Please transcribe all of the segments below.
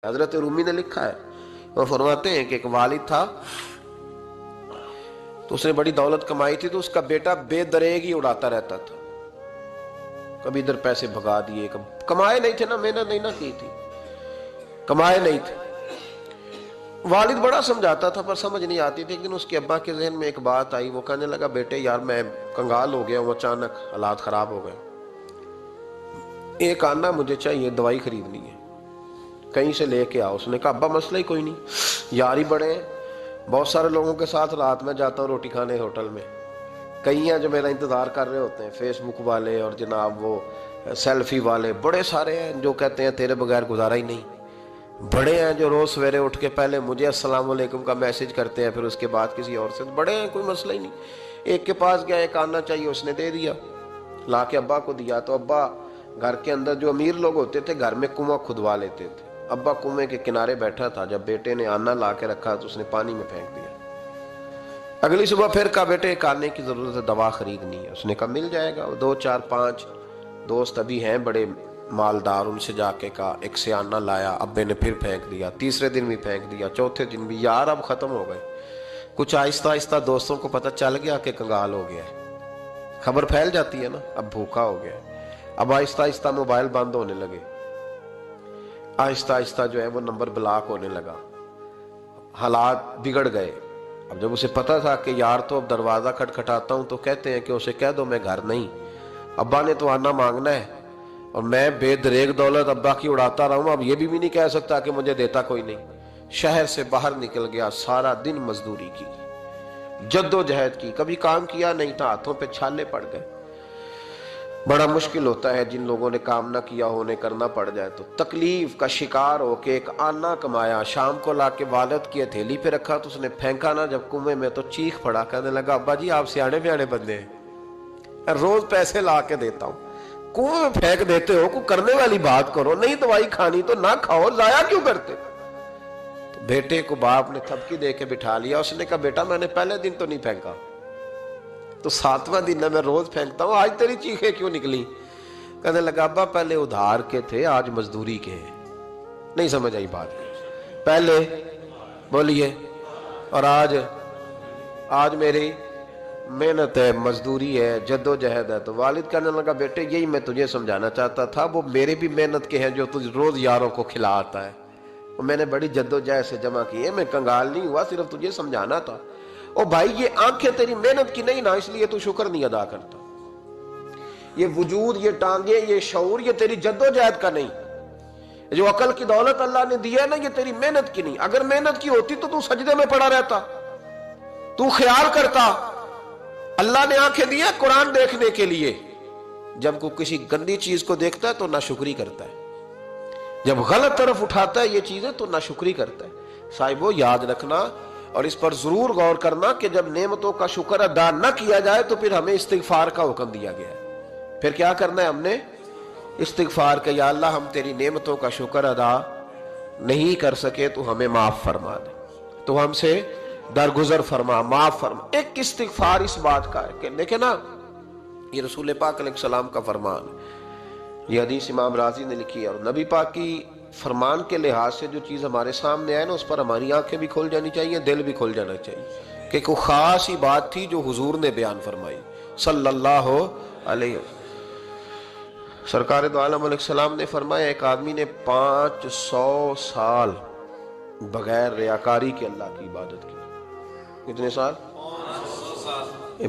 حضرت رومی نے لکھا ہے، وہ فرماتے ہیں کہ ایک والد تھا تو اس نے بڑی دولت کمائی تھی، تو اس کا بیٹا بے دریغ ہی اڑاتا رہتا تھا، کبھی ادھر پیسے بھگا دیے، کمائے نہیں تھے نا، محنت نہیں نہ کی تھی، کمائے نہیں تھے۔ والد بڑا سمجھاتا تھا پر سمجھ نہیں آتی تھی۔ ایک دن اس کے ابا کے ذہن میں ایک بات آئی، وہ کہنے لگا بیٹے یار میں کنگال ہو گیا ہوں، اچانک حالات خراب ہو گئے، ایک آنا مجھے چاہیے، دوائی خریدنی ہے، کہیں سے لے کے آؤ۔ اس نے کہا ابا مسئلہ ہی کوئی نہیں، یار ہی بڑے ہیں، بہت سارے لوگوں کے ساتھ رات میں جاتا ہوں روٹی کھانے ہوٹل میں، کئی ہیں جو میرا انتظار کر رہے ہوتے ہیں، فیس بک والے اور جناب وہ سیلفی والے، بڑے سارے ہیں جو کہتے ہیں تیرے بغیر گزارا ہی نہیں، بڑے ہیں جو روز سویرے اٹھ کے پہلے مجھے السلام علیکم کا میسج کرتے ہیں، پھر اس کے بعد کسی اور سے، بڑے ہیں کوئی مسئلہ ہی نہیں۔ ایک کے پاس گیا، ایک آنا چاہیے، اس نے دے دیا، لا کے ابا کو دیا، تو ابا گھر کے اندر جو امیر لوگ ہوتے تھے گھر میں کنواں کھدوا لیتے تھے، ابا کنویں کے کنارے بیٹھا تھا، جب بیٹے نے آنا لا کے رکھا تو اس نے پانی میں پھینک دیا۔ اگلی صبح پھر کہا بیٹے ایک آنے کی ضرورت ہے، دوا خریدنی ہے، اس نے کہا مل جائے گا۔ دو چار پانچ دوست ابھی ہیں بڑے مالدار، ان سے جا کے کہا، ایک سے آنا لایا، ابے نے پھر پھینک دیا، تیسرے دن بھی پھینک دیا، چوتھے دن بھی، یار اب ختم ہو گئے۔ کچھ آہستہ آہستہ دوستوں کو پتہ چل گیا کہ کنگال ہو گیا ہے، خبر پھیل جاتی ہے نا، اب بھوکا ہو گیا ہے۔ اب آہستہ آہستہ موبائل بند ہونے لگے، آہستہ آہستہ جو ہے وہ نمبر بلاک ہونے لگا، حالات بگڑ گئے۔ اب جب اسے پتا تھا کہ یار تو اب دروازہ کھٹکھٹاتا ہوں تو کہتے ہیں کہ اسے کہہ دو میں گھر نہیں، ابا نے تو آنا مانگنا ہے اور میں بے دریغ دولت ابا کی اڑاتا رہا ہوں، اب یہ بھی نہیں کہہ سکتا کہ مجھے دیتا کوئی نہیں۔ شہر سے باہر نکل گیا، سارا دن مزدوری کی، جد و جہد کی، کبھی کام کیا نہیں تھا، ہاتھوں پہ چھالے پڑ گئے۔ بڑا مشکل ہوتا ہے جن لوگوں نے کام نہ کیا ہو، انہیں کرنا پڑ جائے تو تکلیف کا شکار ہو کے ایک آنا کمایا، شام کو لا کے والد کی ہتھیلی پہ رکھا تو اس نے پھینکا نا جب کنویں میں تو چیخ پڑا، کہنے لگا ابا جی آپ سیانے بیانے بندے ہیں، روز پیسے لا کے دیتا ہوں، کنویں میں پھینک دیتے ہو، کوئی کرنے والی بات کرو، نہیں دوائی کھانی تو نہ کھاؤ، ضائع کیوں کرتے؟ تو بیٹے کو باپ نے تھپکی دے کے بٹھا لیا، اس نے کہا بیٹا میں نے پہلے دن تو نہیں پھینکا، تو ساتواں دن میں روز پھینکتا ہوں، آج تیری چیخیں کیوں نکلی؟ کہنے لگا ابا پہلے ادھار کے تھے آج مزدوری کے ہیں۔ نہیں سمجھ آئی بات؟ پہلے بولیے، اور آج میری محنت ہے، مزدوری ہے، جد و جہد ہے۔ تو والد کہنے لگا بیٹے یہی میں تجھے سمجھانا چاہتا تھا، وہ میرے بھی محنت کے ہیں جو تجھ روز یاروں کو کھلا آتا ہے، میں نے بڑی جد و جہد سے جمع کی ہے، میں کنگال نہیں ہوا، صرف تجھے سمجھانا تھا۔ او بھائی یہ آنکھیں تیری محنت کی نہیں نا، اس لیے تو شکر نہیں ادا کرتا، یہ وجود، یہ ٹانگیں، یہ شعور، یہ تیری جد و جہد کا نہیں، جو عقل کی دولت اللہ نے دی ہے نا، یہ تیری محنت کی نہیں۔ اگر محنت کی ہوتی تو سجدے میں پڑا رہتا، تو خیال کرتا اللہ نے آنکھیں دی ہے قرآن دیکھنے کے لیے، جب کوئی کسی گندی چیز کو دیکھتا ہے تو ناشکری کرتا ہے، جب غلط طرف اٹھاتا ہے یہ چیزیں تو ناشکری کرتا ہے۔ صاحبو یاد رکھنا اور اس پر ضرور غور کرنا کہ جب نعمتوں کا شکر ادا نہ کیا جائے تو پھر ہمیں استغفار کا حکم دیا گیا ہے۔ پھر کیا کرنا ہے ہم نے؟ استغفار کہ یا اللہ ہم تیری نعمتوں کا شکر ادا نہیں کر سکے تو ہمیں معاف فرما دے، تو ہم سے درگزر فرما، معاف فرما۔ ایک استغفار اس بات کا ہے کہ دیکھیں نا، یہ رسول پاک علیہ السلام کا فرمان ہے، یہ حدیث امام راضی نے لکھی ہے، اور نبی پاک کی فرمان کے لحاظ سے جو چیز ہمارے سامنے آئے نا اس پر ہماری آنکھیں بھی کھل جانی چاہیے، دل بھی کھل جانا چاہیے، کہ کوئی خاص ہی بات تھی جو حضور نے بیان فرمائی صلی اللہ علیہ وسلم۔ سرکار دو عالم علیہ السلام نے فرمایا ایک آدمی نے 500 سال بغیر ریاکاری کے اللہ کی عبادت کی۔ کتنے سال؟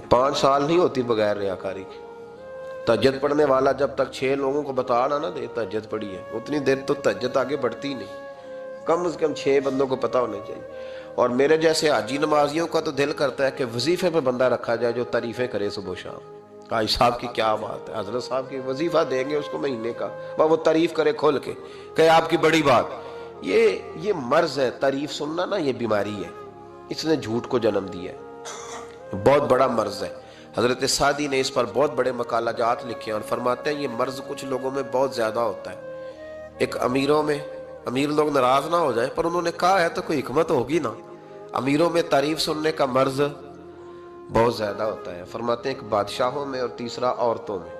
5 سال نہیں ہوتی بغیر ریاکاری کی۔ تہجد پڑھنے والا جب تک 6 لوگوں کو بتا نہ دے تہجد پڑھی ہے، اتنی دیر تو تہجد آگے بڑھتی نہیں، کم از کم 6 بندوں کو پتا ہونا چاہیے۔ اور میرے جیسے حاجی نمازیوں کا تو دل کرتا ہے کہ وظیفے پہ بندہ رکھا جائے جو تعریفیں کرے صبح و شام، حاج صاحب کی کیا بات ہے، حضرت صاحب کی وظیفہ دیں گے اس کو مہینے کا، وہ تعریف کرے کھول کے کہ آپ کی بڑی بات۔ یہ مرض ہے، تعریف سننا نا یہ بیماری ہے، اس نے جھوٹ کو جنم دیا ہے، بہت بڑا مرض ہے۔ حضرت سعدی نے اس پر بہت بڑے مقالہ جات لکھے ہیں اور فرماتے ہیں یہ مرض کچھ لوگوں میں بہت زیادہ ہوتا ہے۔ ایک امیروں میں، امیر لوگ ناراض نہ ہو جائیں پر انہوں نے کہا ہے تو کوئی حکمت ہوگی نا، امیروں میں تعریف سننے کا مرض بہت زیادہ ہوتا ہے۔ فرماتے ہیں ایک بادشاہوں میں اور تیسرا عورتوں میں،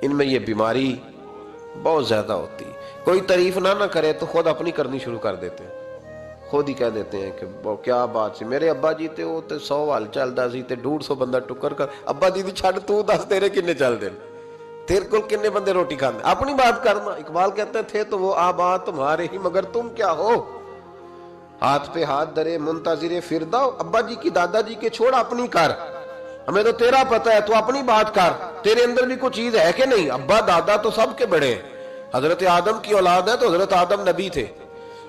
ان میں یہ بیماری بہت زیادہ ہوتی. کوئی تعریف نہ کرے تو خود اپنی کرنی شروع کر دیتے ہیں, خود ہی کہہ دیتے ہیں کہ کیا بات سی, میرے ابا جی تے وہ تے 100 حال چلدا سی تے 150 بندہ ٹکر کر. ابا جی دی چھڈ, تو دس تیرے کنے چل دے, تیرے کول کنے بندے روٹی کھاندے, اپنی بات کرنا. اقبال کہتے تھے تو وہ آبا تمہارے ہی, مگر تم کیا ہو, ہاتھ پہ ہاتھ درے منتظر فردا. ابا جی کی دادا جی کے چھوڑ, اپنی کر, ہمیں تو تیرا پتہ ہے, تو اپنی بات کر, تیرے اندر بھی کوئی چیز ہے کہ نہیں. ابا دادا تو سب کے بڑے, حضرت آدم کی اولاد ہے تو حضرت آدم نبی تھے,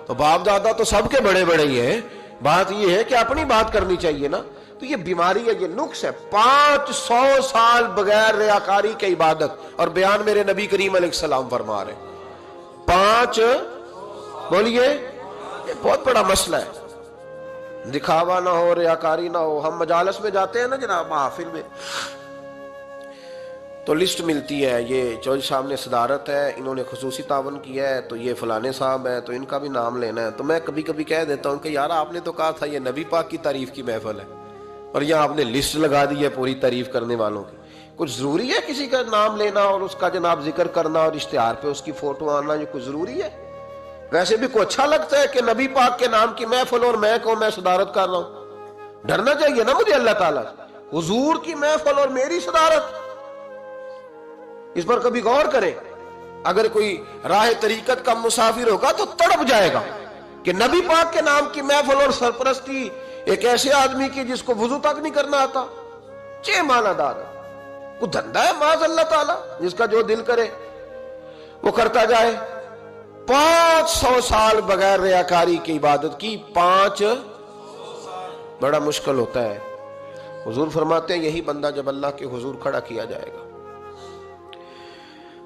تو باپ دادا تو سب کے بڑے بڑے ہی ہیں. بات یہ ہے کہ اپنی بات کرنی چاہیے نا. تو یہ بیماری ہے, یہ نقص ہے. 500 سال بغیر ریاکاری کی عبادت, اور بیان میرے نبی کریم علیہ السلام فرما رہے ہیں 5, بولیے, یہ بہت بڑا مسئلہ ہے. دکھاوا نہ ہو, ریاکاری نہ ہو. ہم مجالس میں جاتے ہیں نا جناب, محافل میں, تو لسٹ ملتی ہے, یہ چودھری صاحب نے صدارت ہے, انہوں نے خصوصی تعاون کیا ہے, تو یہ فلانے صاحب ہے, تو ان کا بھی نام لینا ہے. تو میں کبھی کبھی کہہ دیتا ہوں کہ یار آپ نے تو کہا تھا یہ نبی پاک کی تعریف کی محفل ہے, اور یہاں آپ نے لسٹ لگا دی ہے پوری تعریف کرنے والوں کی. کچھ ضروری ہے کسی کا نام لینا اور اس کا جناب ذکر کرنا اور اشتہار پہ اس کی فوٹو آنا, یہ کچھ ضروری ہے؟ ویسے بھی کوئی اچھا لگتا ہے کہ نبی پاک کے نام کی محفل اور میں صدارت کر رہا ہوں؟ ڈرنا چاہیے نا مجھے اللہ تعالیٰ سے. حضور کی محفل اور میری صدارت, اس پر کبھی غور کریں. اگر کوئی راہ طریقت کا مسافر ہوگا تو تڑپ جائے گا کہ نبی پاک کے نام کی محفل اور سرپرستی ایک ایسے آدمی کی جس کو وضو تک نہیں کرنا آتا. چھ مانا دار ہے, وہ دھندا ہے معاذ اللہ تعالیٰ, جس کا جو دل کرے وہ کرتا جائے. 500 سال بغیر ریاکاری کی عبادت کی, 5 بڑا مشکل ہوتا ہے. حضور فرماتے ہیں یہی بندہ جب اللہ کے حضور کھڑا کیا جائے گا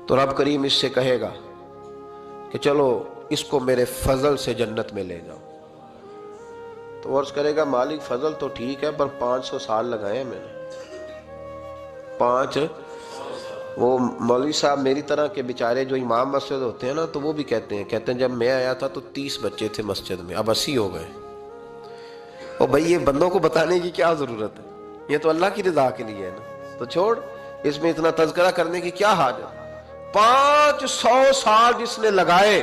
تو رب کریم اس سے کہے گا کہ چلو اس کو میرے فضل سے جنت میں لے جاؤ. تو عرض کرے گا مالک فضل تو ٹھیک ہے, پر 500 سال لگائے میں نے. 5, وہ مولوی صاحب میری طرح کے بیچارے جو امام مسجد ہوتے ہیں نا, تو وہ بھی کہتے ہیں جب میں آیا تھا تو 30 بچے تھے مسجد میں, اب 80 ہو گئے. اور بھائی یہ بندوں کو بتانے کی کیا ضرورت ہے, یہ تو اللہ کی رضا کے لیے ہے نا, تو چھوڑ, اس میں اتنا تذکرہ کرنے کی کیا حاجت. 500 سال جس نے لگائے,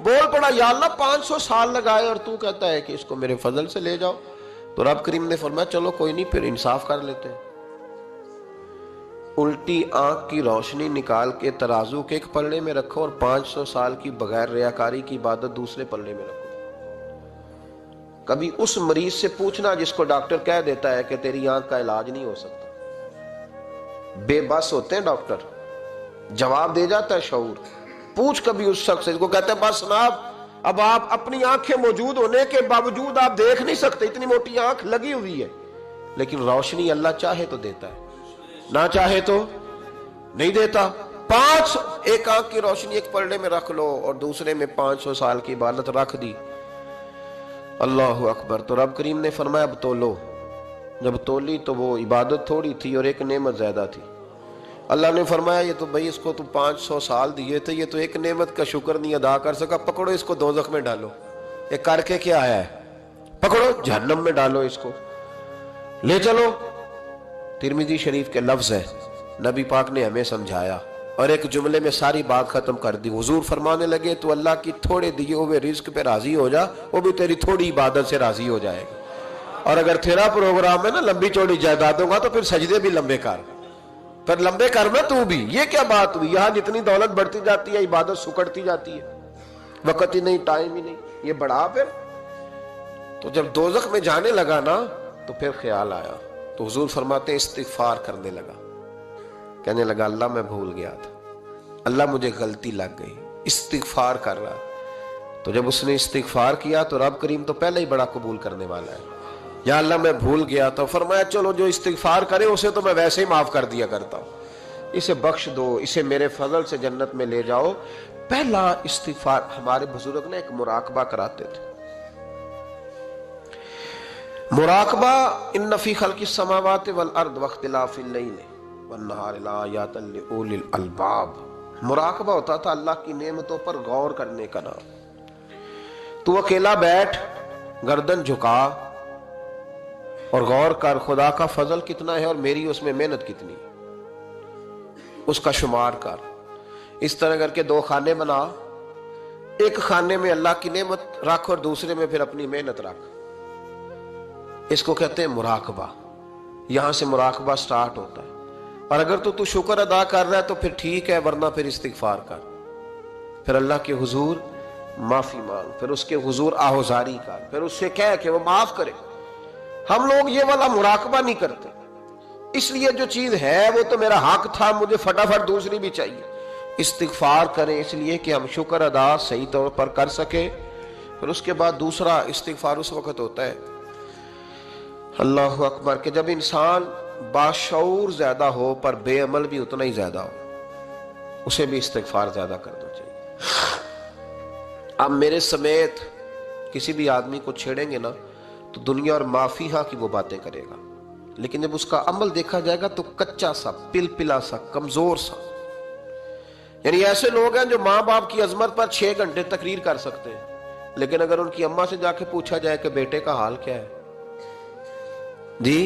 بول پڑا یا اللہ 500 سال لگائے اور تو کہتا ہے کہ اس کو میرے فضل سے لے جاؤ. تو رب کریم نے فرمایا چلو کوئی نہیں, پھر انصاف کر لیتے ہیں. الٹی آنکھ کی روشنی نکال کے ترازو کے ایک پلڑے میں رکھو اور 500 سال کی بغیر ریاکاری کی عبادت دوسرے پلڑے میں رکھو. کبھی اس مریض سے پوچھنا جس کو ڈاکٹر کہہ دیتا ہے کہ تیری آنکھ کا علاج نہیں ہو سکتا. بے بس ہوتے ہیں ڈاکٹر, جواب دے جاتا ہے شعور. پوچھ کبھی اس شخص سے, کو کہتے ہیں بس جناب اب آپ اپنی آنکھیں موجود ہونے کے باوجود آپ دیکھ نہیں سکتے, اتنی موٹی آنکھ لگی ہوئی ہے, لیکن روشنی اللہ چاہے تو دیتا ہے, نہ چاہے تو نہیں دیتا. 5 ایک آنکھ کی روشنی ایک پلڑے میں رکھ لو اور دوسرے میں 500 سال کی عبادت رکھ دی. اللہ اکبر. تو رب کریم نے فرمایا اب تولو. جب تولی تو وہ عبادت تھوڑی تھی اور ایک نعمت زیادہ تھی. اللہ نے فرمایا یہ تو بھائی اس کو تو 500 سال دیے تھے, یہ تو ایک نعمت کا شکر نہیں ادا کر سکا, پکڑو اس کو دوزخ میں ڈالو. یہ کر کے کیا آیا ہے, پکڑو جہنم میں ڈالو, اس کو لے چلو. ترمذی شریف کے لفظ ہے, نبی پاک نے ہمیں سمجھایا اور ایک جملے میں ساری بات ختم کر دی. حضور فرمانے لگے تو اللہ کی تھوڑے دیے ہوئے رزق پہ راضی ہو جا, وہ بھی تیری تھوڑی عبادت سے راضی ہو جائے گا. اور اگر تیرا پروگرام ہے نا لمبی چوڑی جائیدادوں کا, تو پھر سجدے بھی لمبے کر, پھر لمبے کرنا تو بھی. یہ کیا بات ہوئی, یہاں جتنی دولت بڑھتی جاتی ہے عبادت سکڑتی جاتی ہے, وقت ہی نہیں, ٹائم ہی نہیں, یہ بڑھا. پھر تو جب دوزخ میں جانے لگا نا تو پھر خیال آیا, تو حضور فرماتے ہیں استغفار کرنے لگا, کہنے لگا اللہ میں بھول گیا تھا, اللہ مجھے غلطی لگ گئی, استغفار کر رہا. تو جب اس نے استغفار کیا تو رب کریم تو پہلے ہی بڑا قبول کرنے والا ہے. یا اللہ میں بھول گیا, تو فرمایا چلو جو استغفار کرے اسے تو میں ویسے ہی معاف کر دیا کرتا ہوں, اسے بخش دو, اسے میرے فضل سے جنت میں لے جاؤ. پہلا استغفار. ہمارے بزرگ نے ایک مراقبہ کراتے تھے, مراقبہ ان فی خلق السماوات والارض واختلاف اللیل والنہار لآیات لأولی الالباب. مراقبہ ہوتا تھا اللہ کی نعمتوں پر غور کرنے کا نام. تو اکیلا بیٹھ, گردن جھکا اور غور کر خدا کا فضل کتنا ہے اور میری اس میں محنت کتنی, اس کا شمار کر. اس طرح کر کے 2 خانے بنا، ایک خانے میں اللہ کی نعمت رکھ اور دوسرے میں پھر اپنی محنت رکھ۔ اس کو کہتے ہیں مراقبہ۔ یہاں سے مراقبہ سٹارٹ ہوتا ہے۔ اور اگر تو شکر ادا کر رہا ہے تو پھر ٹھیک ہے، ورنہ پھر استغفار کر، پھر اللہ کے حضور معافی مانگ، پھر اس کے حضور آہوزاری کر، پھر اس سے کہہ کہ وہ معاف کرے۔ ہم لوگ یہ والا مراقبہ نہیں کرتے، اس لیے جو چیز ہے وہ تو میرا حق تھا، مجھے فٹافٹ دوسری بھی چاہیے۔ استغفار کریں اس لیے کہ ہم شکر ادا صحیح طور پر کر سکے۔ پھر اس کے بعد دوسرا استغفار اس وقت ہوتا ہے اللہ اکبر کہ جب انسان باشعور زیادہ ہو پر بے عمل بھی اتنا ہی زیادہ ہو، اسے بھی استغفار زیادہ کرنا چاہیے۔ اب میرے سمیت کسی بھی آدمی کو چھیڑیں گے نا تو دنیا اور مافیہ کی وہ باتیں کرے گا، لیکن جب اس کا عمل دیکھا جائے گا تو کچا سا، پلپلا سا، کمزور سا۔ یعنی ایسے لوگ ہیں جو ماں باپ کی عظمت پر 6 گھنٹے تقریر کر سکتے ہیں، لیکن اگر ان کی اماں سے جا کے پوچھا جائے کہ بیٹے کا حال کیا ہے جی،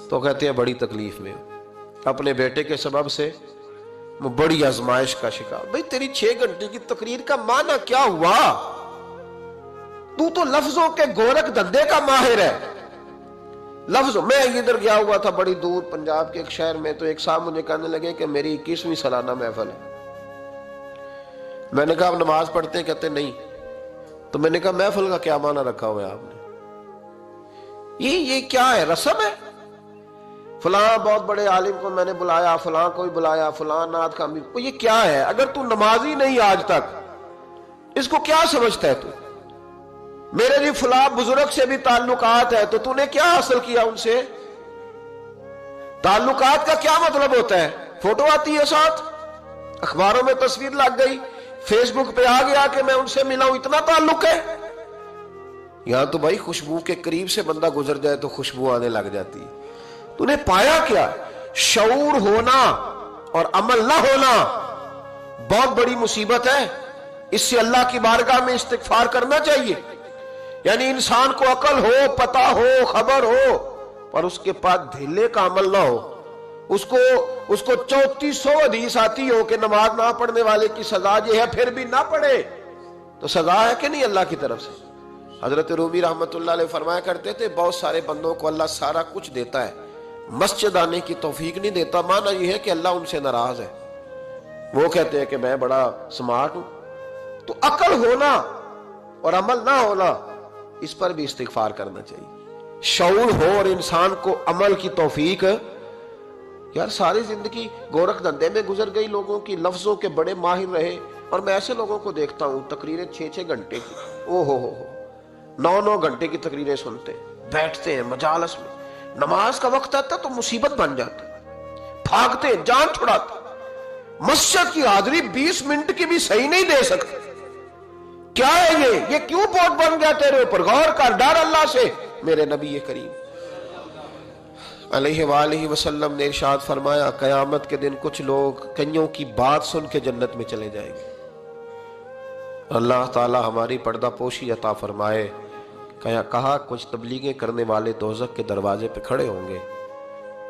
تو کہتے ہیں بڑی تکلیف میں اپنے بیٹے کے سبب سے وہ بڑی آزمائش کا شکار۔ بھئی تیری 6 گھنٹے کی تقریر کا معنی کیا ہوا؟ تو لفظوں کے گورکھ دھندے کا ماہر ہے۔ لفظ، میں ادھر گیا ہوا تھا بڑی دور پنجاب کے ایک شہر میں، تو ایک صاحب مجھے کہنے لگے کہ میری 21ویں سالانہ محفل ہے۔ میں نے کہا آپ نماز پڑھتے ہیں؟ کہتے نہیں۔ تو میں نے کہا محفل کا کیا معنی رکھا ہوا ہے آپ نے؟ یہ کیا ہے، رسم ہے؟ فلاں بہت بڑے عالم کو میں نے بلایا، فلاں کو بھی بلایا، فلاں نعت کا بھی، یہ کیا ہے؟ اگر تو نمازی نہیں آج تک، اس کو کیا سمجھتا ہے تو؟ میرے لیے فلاں بزرگ سے بھی تعلقات ہے، تو نے کیا حاصل کیا ان سے؟ تعلقات کا کیا مطلب ہوتا ہے؟ فوٹو آتی ہے ساتھ، اخباروں میں تصویر لگ گئی، فیس بک پہ آ گیا کہ میں ان سے ملا ہوں، اتنا تعلق ہے؟ یہاں تو بھائی خوشبو کے قریب سے بندہ گزر جائے تو خوشبو آنے لگ جاتی ہے۔ تو نے پایا کیا؟ شعور ہونا اور عمل نہ ہونا بہت بڑی مصیبت ہے۔ اس سے اللہ کی بارگاہ میں استغفار کرنا چاہیے۔ یعنی انسان کو عقل ہو، پتہ ہو، خبر ہو، پر اس کے پاس دھیلے کا عمل نہ ہو۔ اس کو 3400 حدیث آتی ہو کہ نماز نہ پڑھنے والے کی سزا یہ ہے، پھر بھی نہ پڑھے تو سزا ہے کہ نہیں اللہ کی طرف سے؟ حضرت رومی رحمت اللہ علیہ فرمایا کرتے تھے بہت سارے بندوں کو اللہ سارا کچھ دیتا ہے، مسجد آنے کی توفیق نہیں دیتا۔ معنی یہ ہے کہ اللہ ان سے ناراض ہے۔ وہ کہتے ہیں کہ میں بڑا سمارٹ ہوں۔ تو عقل ہونا اور عمل نہ ہونا، اس پر بھی استغفار کرنا چاہیے۔ شعور ہو اور انسان کو عمل کی توفیق۔ یار ساری زندگی گورکھ دھندے میں گزر گئی لوگوں کی، لفظوں کے بڑے ماہر رہے، اور میں ایسے لوگوں کو دیکھتا ہوں تقریریں 6 گھنٹے کی، او ہو 9 گھنٹے کی تقریریں سنتے بیٹھتے ہیں مجالس میں، نماز کا وقت آتا تو مصیبت بن جاتا، بھاگتے ہیں، جان چھڑاتے، مسجد کی حاضری 20 منٹ کی بھی صحیح نہیں دے سکتے۔ کیا ہے یہ کیوں بوجھ بن گیا تیرے اوپر؟ غور کر، ڈر اللہ سے۔ میرے نبی کریم علیہ وآلہ وسلم نے ارشاد فرمایا قیامت کے دن کچھ لوگ کئیوں کی بات سن کے جنت میں چلے جائیں گے۔ اللہ تعالی ہماری پردہ پوشی عطا فرمائے۔ کہا کچھ تبلیغیں کرنے والے دوزخ کے دروازے پہ کھڑے ہوں گے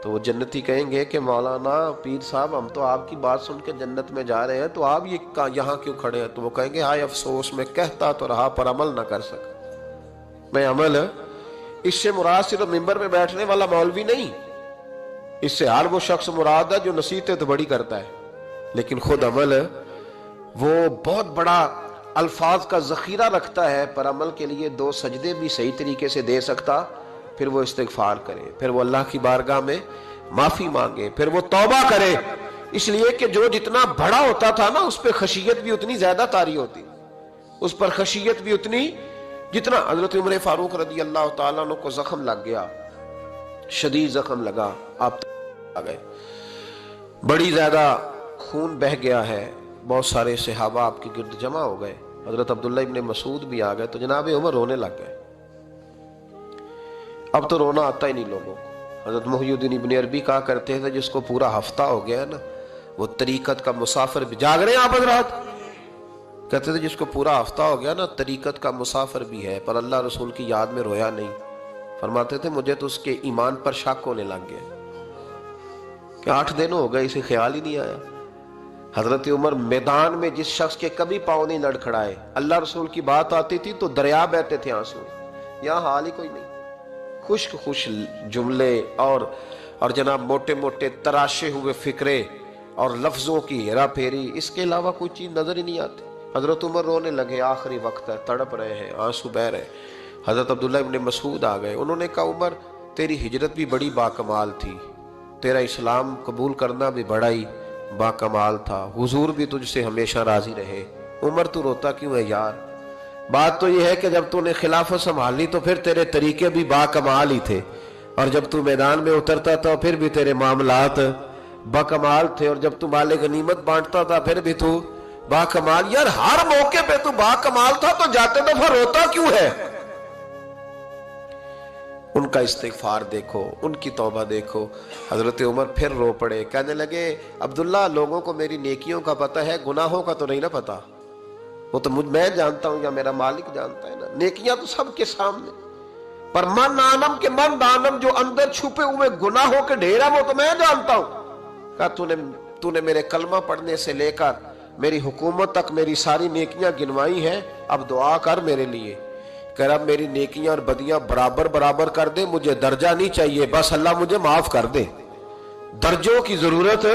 تو وہ جنتی کہیں گے کہ مولانا پیر صاحب ہم تو آپ کی بات سن کے جنت میں جا رہے ہیں، تو آپ یہاں کیوں کھڑے ہیں؟ تو وہ کہیں گے ہائے افسوس، میں کہتا تو رہا پر عمل نہ کر سکا۔ میں عمل، اس سے مراد صرف ممبر میں بیٹھنے والا مولوی نہیں، اس سے ہر وہ شخص مراد ہے جو نصیحتیں تو بڑی کرتا ہے لیکن خود عمل وہ بہت بڑا الفاظ کا ذخیرہ رکھتا ہے، پر عمل کے لیے 2 سجدے بھی صحیح طریقے سے دے سکتا، پھر وہ استغفار کرے، پھر وہ اللہ کی بارگاہ میں معافی مانگے، پھر وہ توبہ کرے۔ اس لیے کہ جو جتنا بڑا ہوتا تھا نا اس پہ خشیت بھی اتنی زیادہ طاری ہوتی، اس پر خشیت بھی اتنی جتنا۔ حضرت عمر فاروق رضی اللہ تعالیٰ عنہ کو زخم لگ گیا، شدید زخم لگا، آپ آ گئے، بڑی زیادہ خون بہ گیا ہے، بہت سارے صحابہ آپ کے گرد جمع ہو گئے، حضرت عبداللہ ابن مسعود بھی آ گئے، تو جناب عمر رونے لگ گئے۔ اب تو رونا آتا ہی نہیں لوگوں کو۔ حضرت محی الدین ابن عربی کہا کرتے تھے جس کو پورا ہفتہ ہو گیا ہے نا وہ طریقت کا مسافر بھی، جاگ رہے ہیں آپ حضرات؟ کہتے تھے جس کو پورا ہفتہ ہو گیا نا طریقت کا مسافر بھی ہے، پر اللہ رسول کی یاد میں رویا نہیں۔ فرماتے تھے مجھے تو اس کے ایمان پر شک ہونے لگ گیا کہ 8 دن ہو گئے اسے خیال ہی نہیں آیا حضرت عمر میدان میں جس شخص کے کبھی پاؤں نہیں لڑکھڑائے، اللہ رسول کی بات آتی تھی تو دریا بہتے تھے آنسو، یہاں حال ہی کوئی نہیں، خشک خشک جملے اور جناب موٹے موٹے تراشے ہوئے فکرے اور لفظوں کی ہیرا پھیری، اس کے علاوہ کوئی چیز نظر ہی نہیں آتی۔ حضرت عمر رونے لگے، آخری وقت ہے، تڑپ رہے ہیں، آنسو بہ رہے ہیں۔ حضرت عبداللہ ابن مسعود آ گئے، انہوں نے کہا عمر تیری ہجرت بھی بڑی باکمال تھی، تیرا اسلام قبول کرنا بھی بڑا ہی باکمال تھا، حضور بھی تجھ سے ہمیشہ راضی رہے، عمر تو روتا کیوں ہے یار؟ بات تو یہ ہے کہ جب تو نے خلافت سنبھالی تو پھر تیرے طریقے بھی باکمال ہی تھے، اور جب تو میدان میں اترتا تھا پھر بھی تیرے معاملات باکمال تھے، اور جب تو مال غنیمت بانٹتا تھا پھر بھی تو باکمال۔ یار ہر موقع پہ تو باکمال تھا تو جاتے دفعہ روتا کیوں ہے؟ ان کا استغفار دیکھو، ان کی توبہ دیکھو۔ حضرت عمر پھر رو پڑے، کہنے لگے عبداللہ لوگوں کو میری نیکیوں کا پتہ ہے، گناہوں کا تو نہیں نہ پتہ، وہ تو میں جانتا ہوں یا میرا مالک جانتا ہے نا، نیکیاں تو سب کے سامنے، پر من آنم کے من دانم جو اندر چھپے ہوئے گناہوں کے ڈھیرا وہ تو میں جانتا ہوں۔ کہا تو نے میرے کلمہ پڑھنے سے لے کر میری حکومت تک میری ساری نیکیاں گنوائی ہیں، اب دعا کر میرے لیے کہ رب میری نیکیاں اور بدیاں برابر برابر کر دے، مجھے درجہ نہیں چاہیے، بس اللہ مجھے معاف کر دے۔ درجوں کی ضرورت